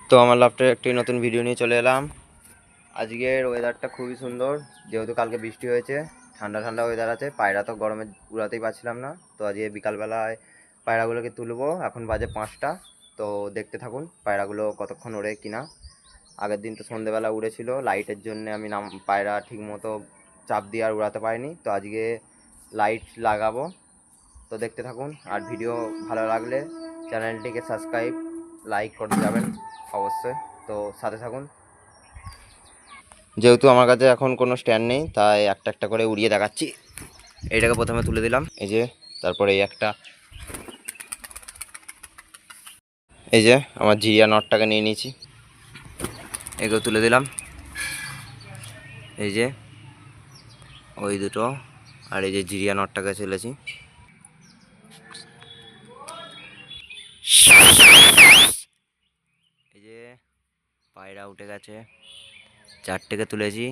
তো আমার লাফটের একটি নতুন ভিডিও নিয়ে চলে এলাম। আজকের ওয়েদারটা খুবই সুন্দর, যেহেতু কালকে বৃষ্টি হয়েছে, ঠান্ডা ঠান্ডা ওয়েদার আছে। পায়রা তো গরমে উড়াতেই পারছিলাম না, তো আজকে বিকালবেলায় পায়রাগুলোকে তুলবো। এখন বাজে 5টা। তো দেখতে থাকুন পায়রাগুলো কতক্ষণ ওড়ে কিনা। আগের দিন তো সন্ধেবেলা উড়েছিল, লাইটের জন্য আমি পায়রা ঠিক মতো চাপ দিয়ে আর উড়াতে পারিনি। তো আজকে লাইট লাগাবো, তো দেখতে থাকুন। আর ভিডিও ভালো লাগলে চ্যানেলটিকে সাবস্ক্রাইব লাইক করে যাবেন অবশ্যই। তো সাথে থাকুন। যেহেতু আমার কাছে এখন কোনো স্ট্যান্ড নেই, তাই একটা একটা করে উড়িয়ে দেখাচ্ছি। এইটাকে প্রথমে তুলে দিলাম, এই যে। তারপরে এই যে আমার জিরিয়া নটটাকে নিয়ে নিয়েছি, এগুলো তুলে দিলাম। এই যে ওই দুটো, আর এই যে জিরিয়া নটটাকে চলেছি। এই যে পায়রা উঠে গেছে, 4টেকে তুলেছি,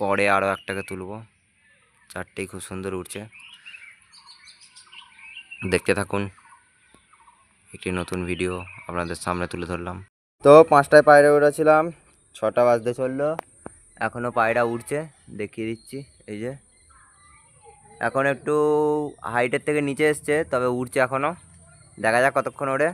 পরে আরও একটাকে তুলবো। 4টেই খুব সুন্দর উঠছে, দেখতে থাকুন। একটি নতুন ভিডিও আপনাদের সামনে তুলে ধরলাম। তো 5টায় পায়রা উড়েছিলাম, 6টা বাজতে চললো, এখনও পায়রা উঠছে, দেখিয়ে দিচ্ছি। এই যে এখন একটু হাইটের থেকে নিচে এসছে, তবে উড়ছে এখনও। দেখা যাক কতক্ষণ ওড়ে।